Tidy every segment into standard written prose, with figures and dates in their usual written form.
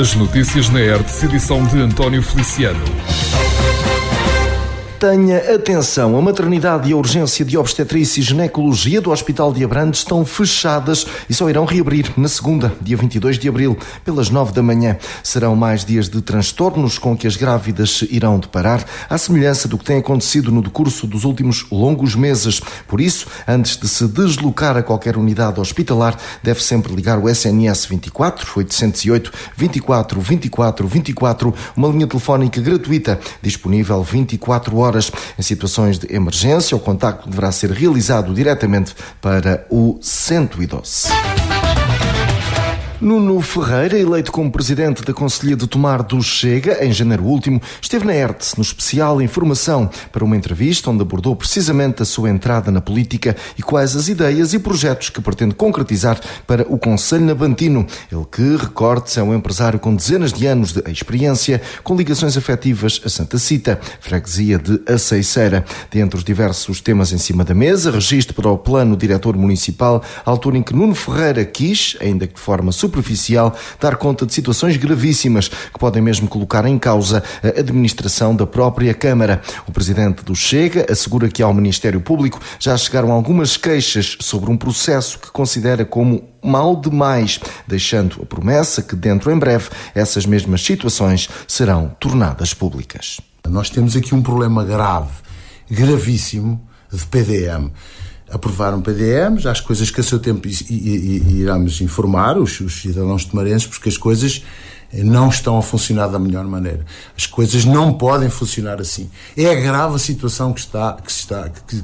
As notícias na ERTE, edição de António Feliciano. Tenha atenção, a maternidade e a urgência de obstetrícia e ginecologia do Hospital de Abrantes estão fechadas e só irão reabrir na segunda, dia 22 de abril, pelas 9 da manhã. Serão mais dias de transtornos com que as grávidas se irão deparar, à semelhança do que tem acontecido no decurso dos últimos longos meses. Por isso, antes de se deslocar a qualquer unidade hospitalar, deve sempre ligar o SNS 24 808 24 24 24, uma linha telefónica gratuita, disponível 24 horas. Em situações de emergência, o contacto deverá ser realizado diretamente para o 112. Nuno Ferreira, eleito como presidente da Conselhia de Tomar do Chega, em janeiro último, esteve na ERTE, no especial Informação, para uma entrevista onde abordou precisamente a sua entrada na política e quais as ideias e projetos que pretende concretizar para o Conselho Nabantino. Ele que, recorde-se, é um empresário com dezenas de anos de experiência, com ligações afetivas a Santa Cita, freguesia de Aceiceira. Dentre os diversos temas em cima da mesa, registro para o plano diretor municipal, à altura em que Nuno Ferreira quis, ainda que de forma superficial, dar conta de situações gravíssimas que podem mesmo colocar em causa a administração da própria Câmara. O presidente do Chega assegura que ao Ministério Público já chegaram algumas queixas sobre um processo que considera como mal demais, deixando a promessa que dentro em breve essas mesmas situações serão tornadas públicas. Nós temos aqui um problema grave, gravíssimo, de PDM. Aprovaram PDM, já as coisas que a seu tempo iremos informar os cidadãos tomarenses, porque as coisas não estão a funcionar da melhor maneira. As coisas não podem funcionar assim. É grave a situação que se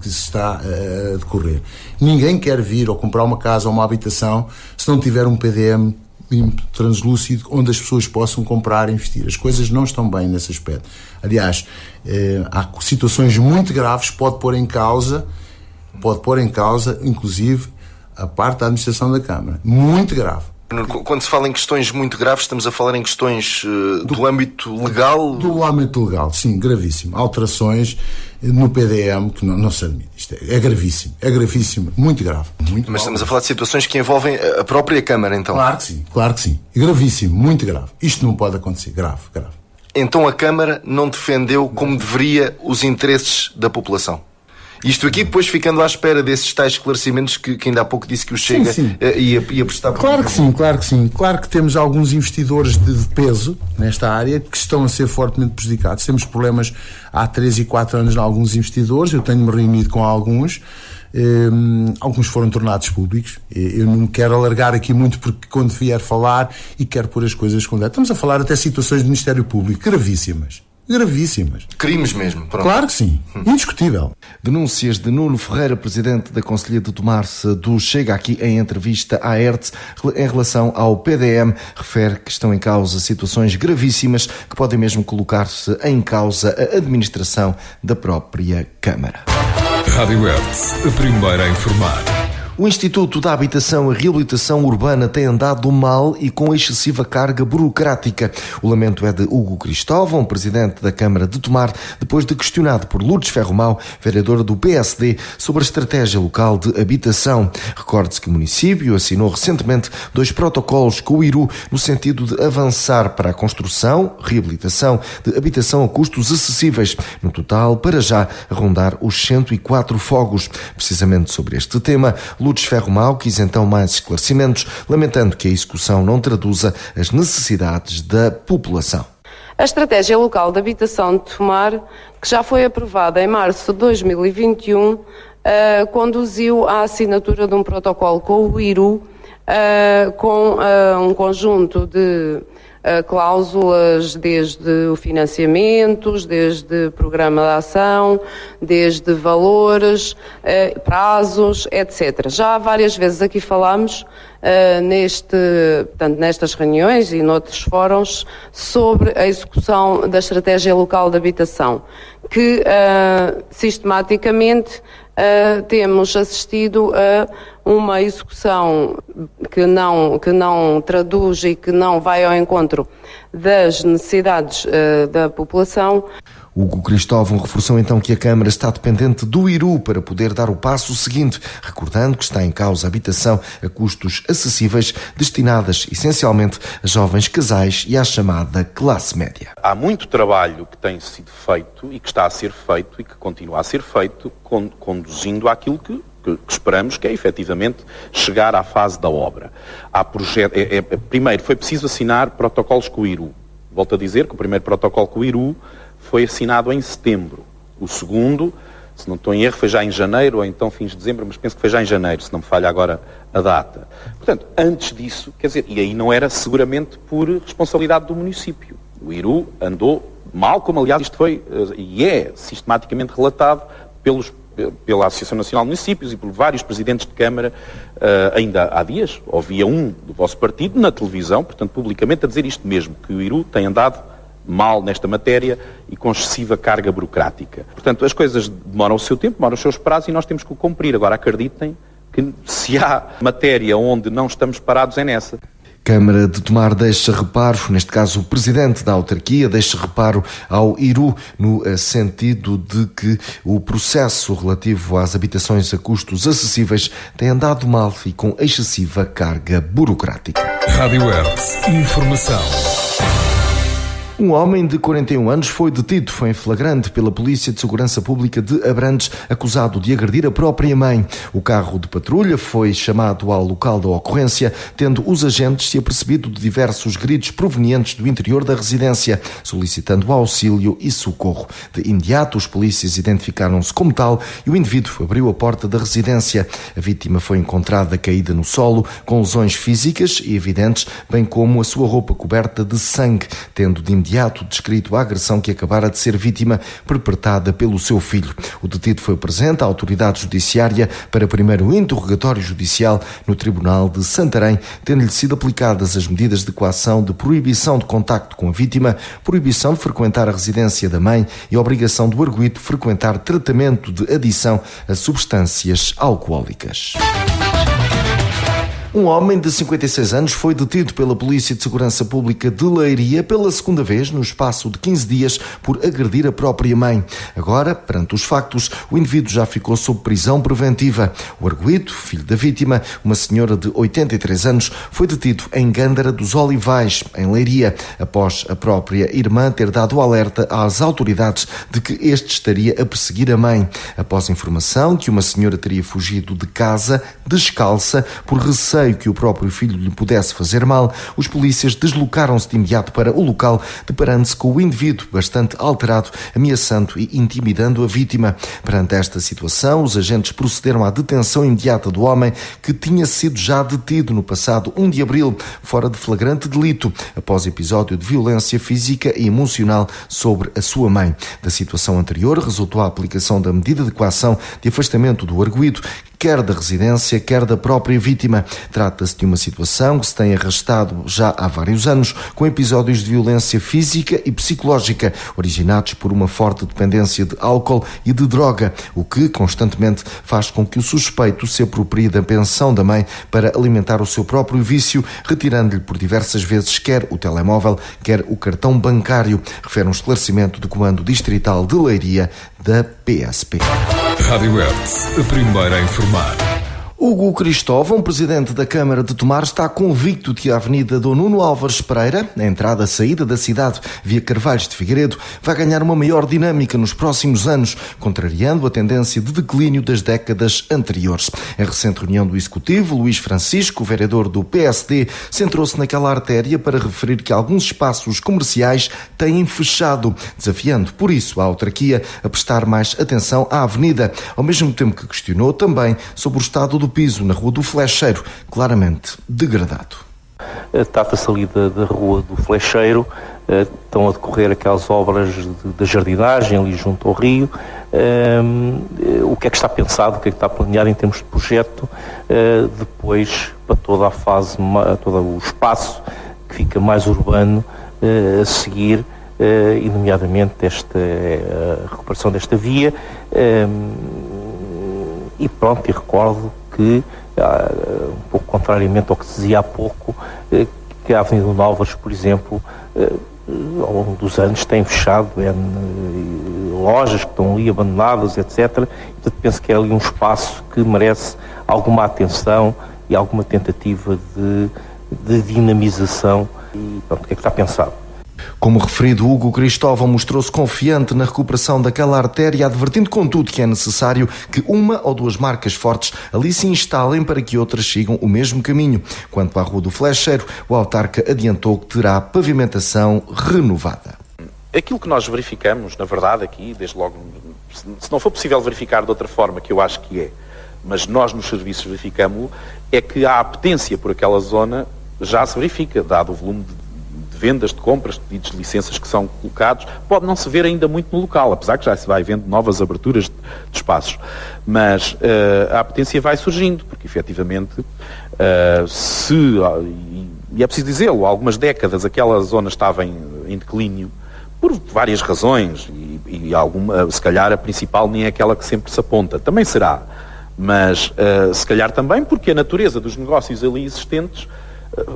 está a decorrer. Ninguém quer vir ou comprar uma casa ou uma habitação se não tiver um PDM limpo, translúcido, onde as pessoas possam comprar e investir. As coisas não estão bem nesse aspecto. Aliás, há situações muito graves, pode pôr em causa, inclusive, a parte da administração da Câmara. Muito grave. Quando se fala em questões muito graves, estamos a falar em questões do âmbito legal? Do âmbito legal, sim, gravíssimo. Alterações no PDM que não se admite. Isto é gravíssimo, muito grave. Mas estamos a falar de situações que envolvem a própria Câmara, então? Claro que sim. Gravíssimo, muito grave. Isto não pode acontecer, grave. Então a Câmara não defendeu como deveria os interesses da população? Isto aqui depois ficando à espera desses tais esclarecimentos que ainda há pouco disse que o Chega ia prestar. Claro que sim. Claro que temos alguns investidores de peso nesta área que estão a ser fortemente prejudicados. Temos problemas há 3 e 4 anos em alguns investidores. Eu tenho-me reunido com alguns. Alguns foram tornados públicos. Eu não quero alargar aqui muito porque quando vier falar e quero pôr as coisas com. Estamos a falar até situações do Ministério Público gravíssimas. Crimes mesmo. Pronto. Claro que sim. Indiscutível. Denúncias de Nuno Ferreira, presidente da Conselhia de Tomar-se do Chega, aqui em entrevista à ERTE, em relação ao PDM, refere que estão em causa situações gravíssimas que podem mesmo colocar-se em causa a administração da própria Câmara. Rádio ERTE, a primeira a informar. O Instituto da Habitação e Reabilitação Urbana tem andado mal e com excessiva carga burocrática. O lamento é de Hugo Cristóvão, presidente da Câmara de Tomar, depois de questionado por Lourdes Ferromão, vereadora do PSD, sobre a estratégia local de habitação. Recorde-se que o município assinou recentemente 2 protocolos com o IRU no sentido de avançar para a construção, reabilitação de habitação a custos acessíveis. No total, para já, a rondar os 104 fogos. Precisamente sobre este tema, Lourdes Ferromão quis então mais esclarecimentos, lamentando que a execução não traduza as necessidades da população. A Estratégia Local de Habitação de Tomar, que já foi aprovada em março de 2021, conduziu à assinatura de um protocolo com o IRU, com um conjunto de cláusulas, desde o financiamentos, desde programa de ação, desde valores, prazos, etc. Já várias vezes aqui falámos nestas reuniões e noutros fóruns sobre a execução da Estratégia Local de Habitação, que sistematicamente temos assistido a uma execução que não traduz e que não vai ao encontro das necessidades da população. Hugo Cristóvão reforçou então que a Câmara está dependente do IRU para poder dar o passo seguinte, recordando que está em causa a habitação a custos acessíveis, destinadas essencialmente a jovens casais e à chamada classe média. Há muito trabalho que tem sido feito e que está a ser feito e que continua a ser feito, conduzindo àquilo que esperamos, que é efetivamente chegar à fase da obra. Primeiro, foi preciso assinar protocolos com o IRU. Volto a dizer que o primeiro protocolo com o IRU foi assinado em setembro. O segundo, se não estou em erro, foi já em janeiro, ou então fins de dezembro, mas penso que foi já em janeiro, se não me falha agora a data. Portanto, antes disso, quer dizer, e aí não era seguramente por responsabilidade do município. O IRU andou mal, como aliás isto foi e é sistematicamente relatado pela Associação Nacional de Municípios e por vários presidentes de Câmara. Ainda há dias, ouvia um do vosso partido na televisão, portanto publicamente, a dizer isto mesmo, que o IRU tem andado mal nesta matéria e com excessiva carga burocrática. Portanto, as coisas demoram o seu tempo, demoram os seus prazos e nós temos que o cumprir. Agora, acreditem que se há matéria onde não estamos parados é nessa. Câmara de Tomar deixa reparo, neste caso o Presidente da autarquia deixa reparo ao IRU no sentido de que o processo relativo às habitações a custos acessíveis tem andado mal e com excessiva carga burocrática. Rádio Hertz. Informação. Um homem de 41 anos foi detido em flagrante pela Polícia de Segurança Pública de Abrantes, acusado de agredir a própria mãe. O carro de patrulha foi chamado ao local da ocorrência, tendo os agentes se apercebido de diversos gritos provenientes do interior da residência, solicitando auxílio e socorro. De imediato, os polícias identificaram-se como tal e o indivíduo abriu a porta da residência. A vítima foi encontrada caída no solo, com lesões físicas e evidentes, bem como a sua roupa coberta de sangue, tendo de imediato descrito a agressão que acabara de ser vítima, perpetrada pelo seu filho. O detido foi presente à autoridade judiciária para primeiro interrogatório judicial no Tribunal de Santarém, tendo-lhe sido aplicadas as medidas de coação de proibição de contacto com a vítima, proibição de frequentar a residência da mãe e obrigação do arguido frequentar tratamento de adição a substâncias alcoólicas. Um homem de 56 anos foi detido pela Polícia de Segurança Pública de Leiria pela segunda vez no espaço de 15 dias por agredir a própria mãe. Agora, perante os factos, o indivíduo já ficou sob prisão preventiva. O arguido, filho da vítima, uma senhora de 83 anos, foi detido em Gândara dos Olivais, em Leiria, após a própria irmã ter dado alerta às autoridades de que este estaria a perseguir a mãe. Após a informação que uma senhora teria fugido de casa descalça por receio que o próprio filho lhe pudesse fazer mal, os polícias deslocaram-se de imediato para o local, deparando-se com o indivíduo bastante alterado, ameaçando e intimidando a vítima. Perante esta situação, os agentes procederam à detenção imediata do homem, que tinha sido já detido no passado 1 de abril, fora de flagrante delito, após episódio de violência física e emocional sobre a sua mãe. Da situação anterior resultou a aplicação da medida de coação de afastamento do arguido, quer da residência, quer da própria vítima. Trata-se de uma situação que se tem arrastado já há vários anos, com episódios de violência física e psicológica, originados por uma forte dependência de álcool e de droga, o que constantemente faz com que o suspeito se aproprie da pensão da mãe para alimentar o seu próprio vício, retirando-lhe por diversas vezes quer o telemóvel, quer o cartão bancário, refere um esclarecimento do Comando Distrital de Leiria da PSP. Rádio Hertz, a primeira a informar. Hugo Cristóvão, presidente da Câmara de Tomar, está convicto de que a Avenida Dom Nuno Álvares Pereira, a entrada-saída da cidade via Carvalhos de Figueiredo, vai ganhar uma maior dinâmica nos próximos anos, contrariando a tendência de declínio das décadas anteriores. Em recente reunião do Executivo, Luís Francisco, vereador do PSD, centrou-se naquela artéria para referir que alguns espaços comerciais têm fechado, desafiando, por isso, a autarquia a prestar mais atenção à avenida, ao mesmo tempo que questionou também sobre o estado do piso na Rua do Flecheiro, claramente degradado. Trata-se ali da Rua do Flecheiro, estão a decorrer aquelas obras de jardinagem ali junto ao rio. O que é que está pensado, o que é que está planeado em termos de projeto, depois para toda a fase, todo o espaço que fica mais urbano a seguir, e nomeadamente a recuperação desta via, e pronto, e recordo que, um pouco contrariamente ao que se dizia há pouco, que a Avenida Dom Álvares, por exemplo, ao longo dos anos têm fechado lojas que estão ali abandonadas, etc. Portanto, penso que é ali um espaço que merece alguma atenção e alguma tentativa de dinamização. E pronto, o que é que está pensado? Como referido, Hugo Cristóvão mostrou-se confiante na recuperação daquela artéria, advertindo contudo que é necessário que uma ou duas marcas fortes ali se instalem para que outras sigam o mesmo caminho. Quanto à Rua do Flecheiro, o autarca adiantou que terá pavimentação renovada. Aquilo que nós verificamos, na verdade, aqui, desde logo, se não for possível verificar de outra forma, que eu acho que é, mas nós nos serviços verificamos, é que a apetência por aquela zona já se verifica, dado o volume de vendas, de compras, de pedidos de licenças que são colocados. Pode não se ver ainda muito no local, apesar que já se vai vendo novas aberturas de espaços. Mas a apetência vai surgindo, porque efetivamente, e é preciso dizê-lo, há algumas décadas aquela zona estava em declínio, por várias razões, e alguma, se calhar a principal nem é aquela que sempre se aponta. Também será, mas se calhar também porque a natureza dos negócios ali existentes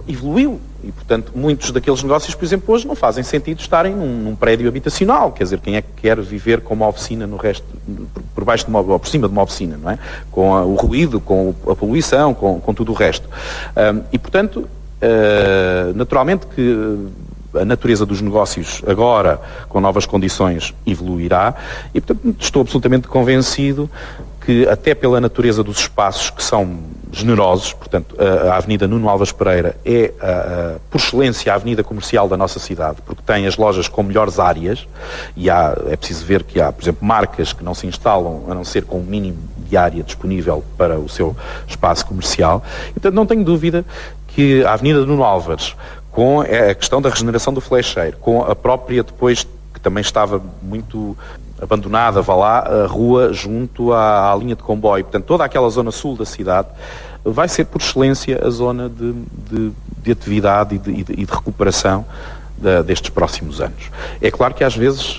evoluiu e, portanto, muitos daqueles negócios, por exemplo, hoje não fazem sentido estarem num prédio habitacional. Quer dizer, quem é que quer viver com uma oficina no resto, por baixo de ou por cima de uma oficina, não é? Com o ruído, com a poluição, com tudo o resto. E, portanto, naturalmente que a natureza dos negócios agora, com novas condições, evoluirá e, portanto, estou absolutamente convencido que, até pela natureza dos espaços que são generosos, portanto, a Avenida Nuno Alves Pereira é, por excelência, a avenida comercial da nossa cidade, porque tem as lojas com melhores áreas e é preciso ver que há, por exemplo, marcas que não se instalam a não ser com o mínimo de área disponível para o seu espaço comercial. Portanto, não tenho dúvida que a Avenida Nuno Álvares, com a questão da regeneração do Flecheiro, com a própria, depois, que também estava muito abandonada, vá lá, a rua junto à linha de comboio, portanto, toda aquela zona sul da cidade, vai ser, por excelência, a zona de atividade e de recuperação destes próximos anos. É claro que, às vezes,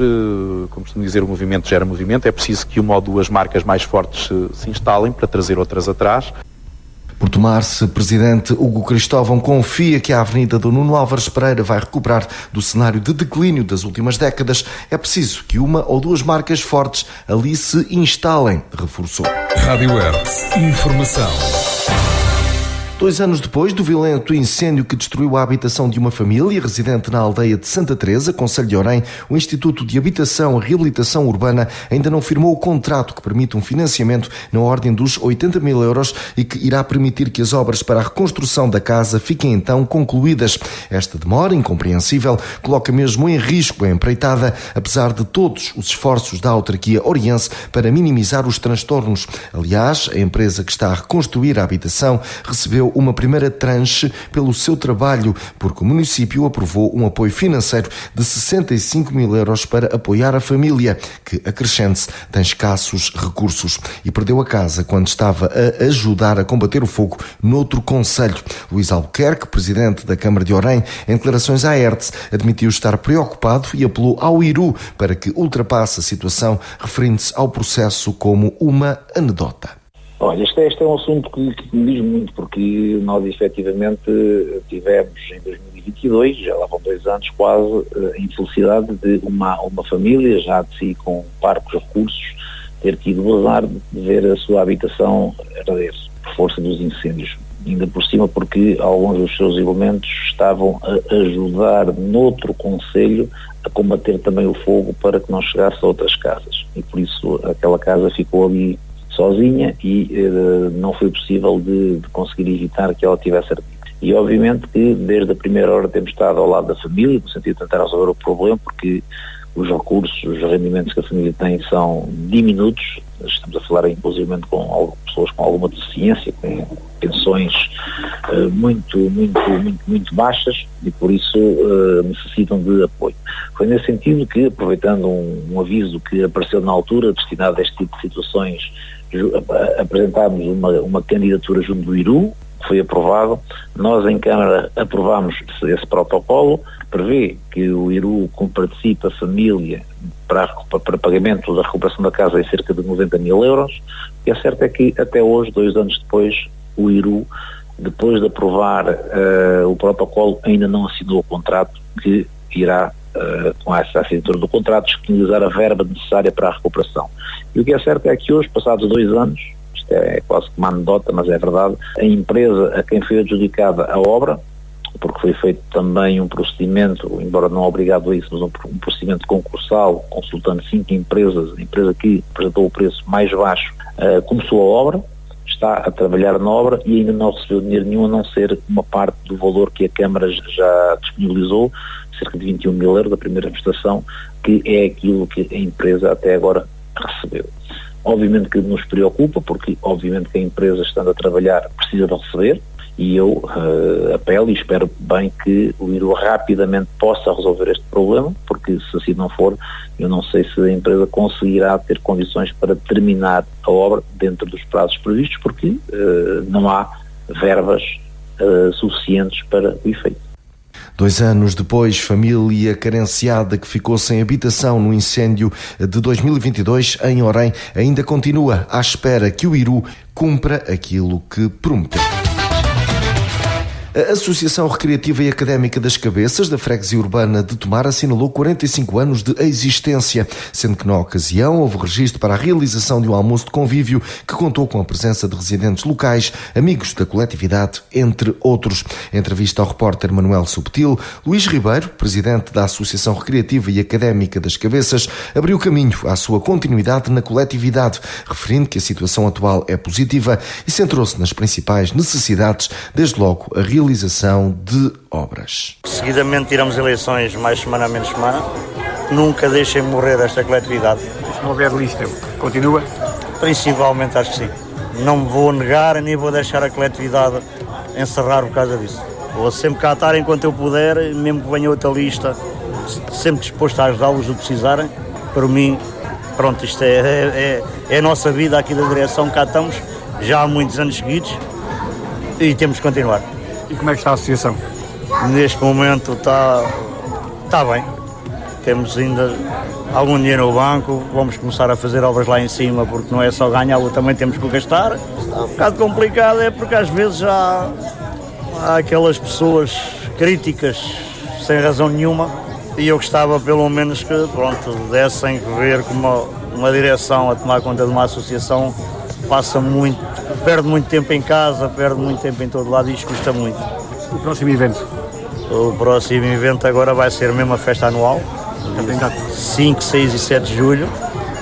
como costumo dizer, o movimento gera movimento, é preciso que uma ou duas marcas mais fortes se instalem para trazer outras atrás. Por tomar-se, presidente Hugo Cristóvão confia que a Avenida do Nuno Álvares Pereira vai recuperar do cenário de declínio das últimas décadas. É preciso que uma ou duas marcas fortes ali se instalem, reforçou. Rádio Hertz. Informação. 2 anos depois do violento incêndio que destruiu a habitação de uma família residente na aldeia de Santa Teresa, concelho de Orém, o Instituto de Habitação e Reabilitação Urbana ainda não firmou o contrato que permite um financiamento na ordem dos 80 mil euros e que irá permitir que as obras para a reconstrução da casa fiquem então concluídas. Esta demora, incompreensível, coloca mesmo em risco a empreitada, apesar de todos os esforços da autarquia oriense para minimizar os transtornos. Aliás, a empresa que está a reconstruir a habitação recebeu uma primeira tranche pelo seu trabalho, porque o município aprovou um apoio financeiro de 65 mil euros para apoiar a família, que, acrescente-se, tem escassos recursos e perdeu a casa quando estava a ajudar a combater o fogo noutro concelho. Luís Albuquerque, presidente da Câmara de Orém, em declarações à Hertz, admitiu estar preocupado e apelou ao IRU para que ultrapasse a situação, referindo-se ao processo como uma anedota. Olha, este é um assunto que me diz muito, porque nós efetivamente tivemos em 2022, já lá vão 2 anos quase, a infelicidade de uma família, já de si com parcos recursos, ter tido o azar de ver a sua habitação arder por força dos incêndios. Ainda por cima porque alguns dos seus elementos estavam a ajudar noutro concelho a combater também o fogo para que não chegasse a outras casas. E por isso aquela casa ficou ali sozinha e não foi possível de conseguir evitar que ela tivesse ardido. E obviamente que desde a primeira hora temos estado ao lado da família, no sentido de tentar resolver o problema, porque os recursos, os rendimentos que a família tem são diminutos. Estamos a falar inclusivamente com pessoas com alguma deficiência, com pensões muito baixas e por isso necessitam de apoio. Foi nesse sentido que, aproveitando um aviso que apareceu na altura, destinado a este tipo de situações, apresentámos uma candidatura junto do IRU, foi aprovado. Nós em Câmara aprovámos esse protocolo, prevê que o IRU participe a família para pagamento da recuperação da casa em cerca de 90 mil euros. O que é certo é que até hoje, 2 anos depois, o IRU, depois de aprovar o protocolo, ainda não assinou o contrato que irá com essa assinatura do contrato, disponibilizar a verba necessária para a recuperação. E o que é certo é que hoje, passados 2 anos, isto é quase que uma anedota, mas é verdade, a empresa a quem foi adjudicada a obra, porque foi feito também um procedimento, embora não obrigado a isso, mas um procedimento concursal, consultando 5 empresas, a empresa que apresentou o preço mais baixo, começou a obra, está a trabalhar na obra e ainda não recebeu dinheiro nenhum, a não ser uma parte do valor que a Câmara já disponibilizou, cerca de 21 mil euros da primeira prestação, que é aquilo que a empresa até agora recebeu. Obviamente que nos preocupa, porque obviamente que a empresa, estando a trabalhar, precisa de receber, e eu apelo e espero bem que o IRU rapidamente possa resolver este problema, porque se assim não for, eu não sei se a empresa conseguirá ter condições para terminar a obra dentro dos prazos previstos, porque não há verbas suficientes para o efeito. 2 anos depois, família carenciada que ficou sem habitação no incêndio de 2022 em Orém ainda continua à espera que o IRU cumpra aquilo que prometeu. A Associação Recreativa e Académica das Cabeças da Freguesia Urbana de Tomar assinalou 45 anos de existência, sendo que na ocasião houve registro para a realização de um almoço de convívio que contou com a presença de residentes locais, amigos da coletividade, entre outros. Em entrevista ao repórter Manuel Subtil, Luís Ribeiro, presidente da Associação Recreativa e Académica das Cabeças, abriu caminho à sua continuidade na coletividade, referindo que a situação atual é positiva e centrou-se nas principais necessidades, desde logo a realização de obras. Seguidamente tiramos eleições mais semana a menos semana. Nunca deixem morrer esta coletividade. Se não houver lista, continua? Principalmente acho que sim. Não me vou negar nem vou deixar a coletividade encerrar por causa disso. Vou sempre cá estar enquanto eu puder, mesmo que venha outra lista, sempre disposto a ajudá-los o precisarem. Para mim, pronto, isto é a nossa vida aqui da direção, cá estamos já há muitos anos seguidos e temos que continuar. E como é que está a associação? Neste momento está bem. Temos ainda algum dinheiro no banco, vamos começar a fazer obras lá em cima, porque não é só ganhar, também temos que gastar. Está um bocado complicado, é porque às vezes há aquelas pessoas críticas sem razão nenhuma, e eu gostava pelo menos que, pronto, dessem que ver como uma direção a tomar conta de uma associação perde muito tempo em casa, perde muito tempo em todo lado e isto custa muito. O próximo evento? O próximo evento agora vai ser mesmo a festa anual, 5, 6 e 7 de julho,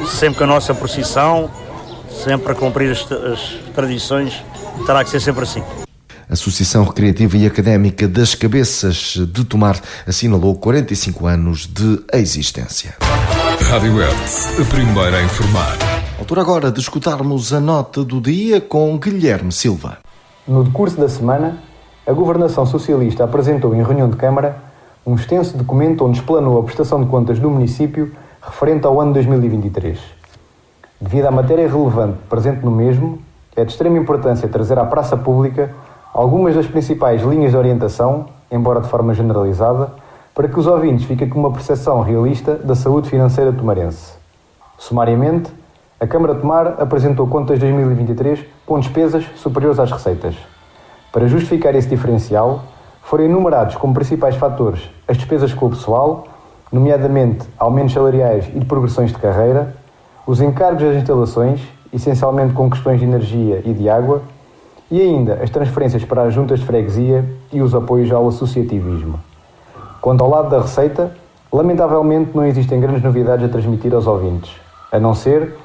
sempre com a nossa procissão, sempre a cumprir as tradições, terá que ser sempre assim. A Associação Recreativa e Académica das Cabeças de Tomar assinalou 45 anos de existência. Rádio Hertz, a primeira a informar. Altura agora de escutarmos a nota do dia com Guilherme Silva. No decurso da semana, a Governação Socialista apresentou em reunião de Câmara um extenso documento onde explanou a prestação de contas do município referente ao ano 2023. Devido à matéria relevante presente no mesmo, é de extrema importância trazer à praça pública algumas das principais linhas de orientação, embora de forma generalizada, para que os ouvintes fiquem com uma percepção realista da saúde financeira tomarense. Sumariamente, a Câmara de Tomar apresentou contas de 2023 com despesas superiores às receitas. Para justificar esse diferencial, foram enumerados como principais fatores as despesas com o pessoal, nomeadamente aumentos salariais e de progressões de carreira, os encargos das instalações, essencialmente com questões de energia e de água, e ainda as transferências para as juntas de freguesia e os apoios ao associativismo. Quanto ao lado da receita, lamentavelmente não existem grandes novidades a transmitir aos ouvintes, a não ser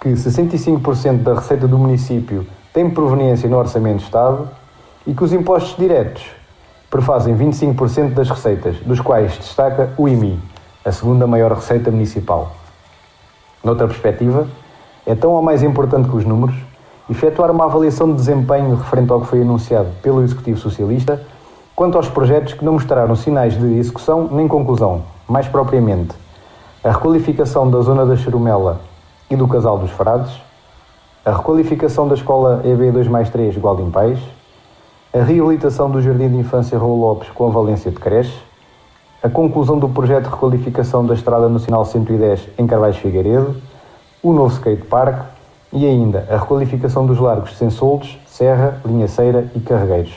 que 65% da receita do município tem proveniência no Orçamento de Estado e que os impostos diretos prefazem 25% das receitas, dos quais destaca o IMI, a segunda maior receita municipal. Noutra perspectiva, é tão ou mais importante que os números efetuar uma avaliação de desempenho referente ao que foi anunciado pelo Executivo Socialista quanto aos projetos que não mostraram sinais de execução nem conclusão, mais propriamente a requalificação da zona da Churumela e do Casal dos Frades, a requalificação da escola EB 2+3 Gualdim Pais, a reabilitação do Jardim de Infância Raul Lopes com a valência de creche, a conclusão do projeto de requalificação da Estrada Nacional 110 em Carvalhos Figueiredo, o novo skatepark e ainda a requalificação dos largos de Sensoldos, Serra, Linhaceira e Carregueiros.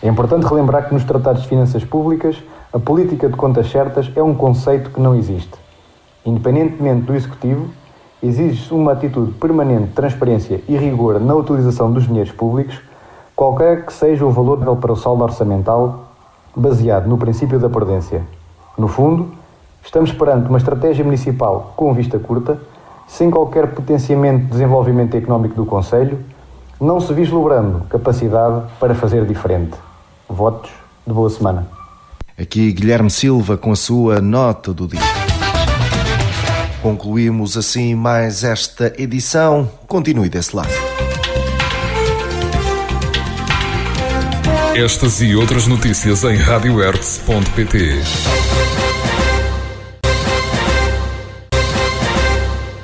É importante relembrar que nos tratados de finanças públicas, a política de contas certas é um conceito que não existe. Independentemente do Executivo, exige-se uma atitude permanente de transparência e rigor na utilização dos dinheiros públicos, qualquer que seja o valor para o saldo orçamental, baseado no princípio da prudência. No fundo, estamos perante uma estratégia municipal com vista curta, sem qualquer potenciamento de desenvolvimento económico do concelho, não se vislumbrando capacidade para fazer diferente. Votos de boa semana. Aqui Guilherme Silva com a sua nota do dia. Concluímos assim mais esta edição. Continue desse lado. Estas e outras notícias em radiohertz.pt.